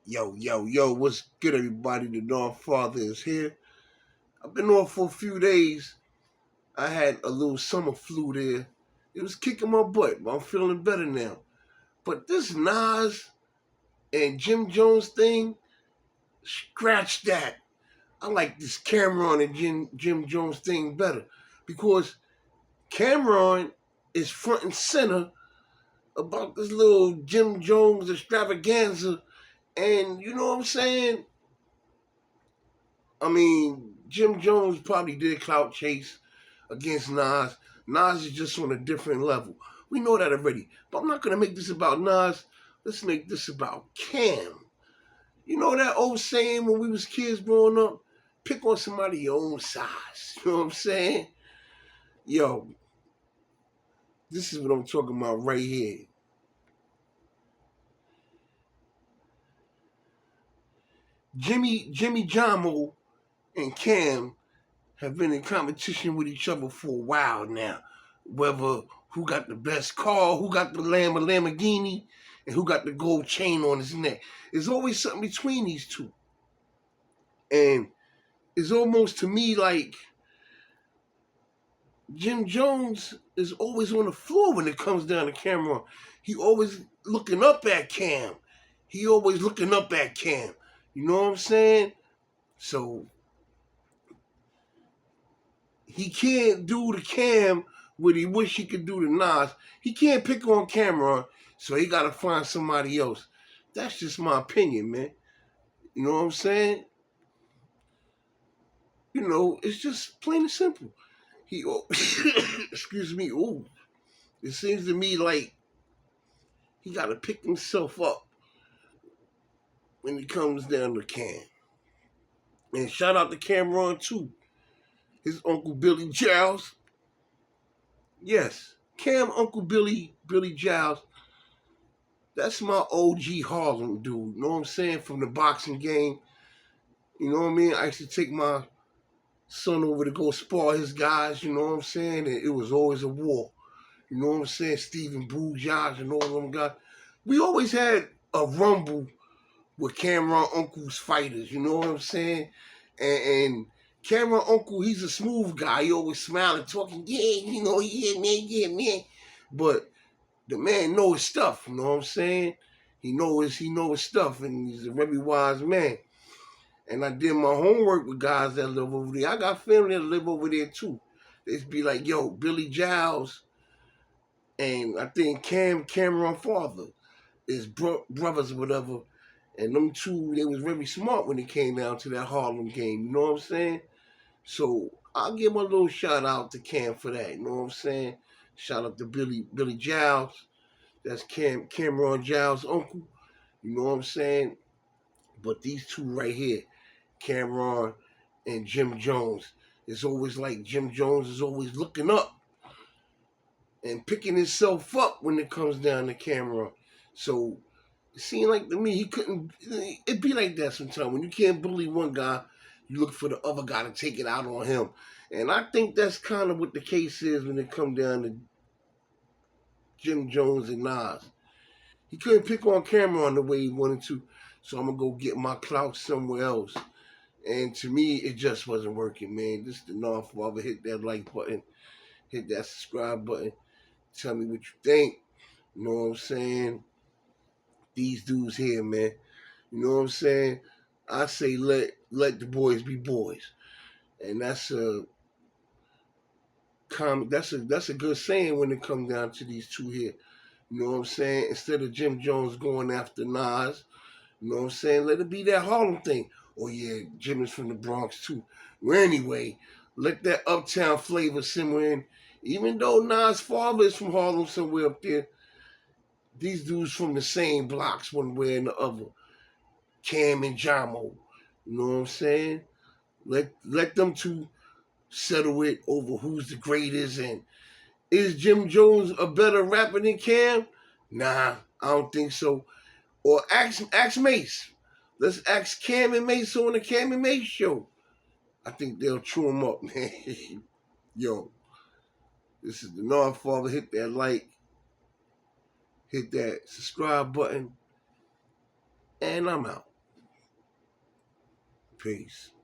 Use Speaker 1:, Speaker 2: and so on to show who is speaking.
Speaker 1: Yo, what's good, everybody? The North Father is here. I've been off for a few days. I had a little summer flu there. It was kicking my butt, but I'm feeling better now. But this Nas and Jim Jones thing, scratch that. I like this Cameron and Jim Jones thing better because Cameron is front and center about this little Jim Jones extravaganza. And you know what I'm saying? I mean, Jim Jones probably did clout chase against Nas. Nas is just on a different level. We know that already. But I'm not gonna make this about Nas. Let's make this about Cam. You know that old saying when we was kids growing up? Pick on somebody your own size. You know what I'm saying? Yo, this is what I'm talking about right here. Jimmy Jamo and Cam have been in competition with each other for a while now. Whether who got the best car, who got the Lamborghini, and who got the gold chain on his neck. There's always something between these two. And it's almost to me like Jim Jones is always on the floor when it comes down to Cameron. He always looking up at Cam. He always looking up at Cam. You know what I'm saying? So he can't do to Cam what he wish he could do to Nas. He can't pick on Cameron, so he got to find somebody else. That's just my opinion, man. You know what I'm saying? You know, it's just plain and simple. He, excuse me, ooh, it seems to me like he got to pick himself up when it comes down to Cam. And shout out to Cameron too. His uncle Billy Giles. Yes, Cam Uncle Billy Giles. That's my OG Harlem dude. You know what I'm saying? From the boxing game. You know what I mean? I used to take my son over to go spar his guys, you know what I'm saying? And it was always a war. You know what I'm saying? Stephen Josh and all them guys. We always had a rumble with Cameron Uncle's fighters, you know what I'm saying? And Cameron Uncle, he's a smooth guy. He always smiling, talking, yeah, man. But the man know his stuff, you know what I'm saying? He knows his stuff, and he's a very wise man. And I did my homework with guys that live over there. I got family that live over there too. They'd be like, yo, Billy Giles and I think Cameron father is brothers or whatever. And them two, they was very smart when it came down to that Harlem game. You know what I'm saying? So I'll give my little shout out to Cam for that. You know what I'm saying? Shout out to Billy Giles. That's Cameron Giles' uncle. You know what I'm saying? But these two right here, Cameron and Jim Jones, it's always like Jim Jones is always looking up and picking himself up when it comes down to Cameron. So it seemed like to me he couldn't. It be like that sometimes when you can't bully one guy, you look for the other guy to take it out on him. And I think that's kind of what the case is when it comes down to Jim Jones and Nas. He couldn't pick on Cameron the way he wanted to, so I'm gonna go get my clout somewhere else. And to me, it just wasn't working, man. This is the North Father. Hit that like button, hit that subscribe button. Tell me what you think. You know what I'm saying? These dudes here, man. You know what I'm saying? I say let the boys be boys, and that's a that's a good saying when it comes down to these two here. You know what I'm saying? Instead of Jim Jones going after Nas, you know what I'm saying? Let it be that Harlem thing. Oh yeah, Jim is from the Bronx too. Well, anyway, let that uptown flavor simmer in. Even though Nas' father is from Harlem somewhere up there, these dudes from the same blocks, one way and the other. Cam and Jamo. You know what I'm saying? Let them two settle it over who's the greatest and is Jim Jones a better rapper than Cam? Nah, I don't think so. Or ask Mace. Let's ask Cam and Mace on the Cam and Mace show. I think they'll chew him up, man. Yo, this is the North Father. Hit that like, hit that subscribe button, and I'm out. Peace.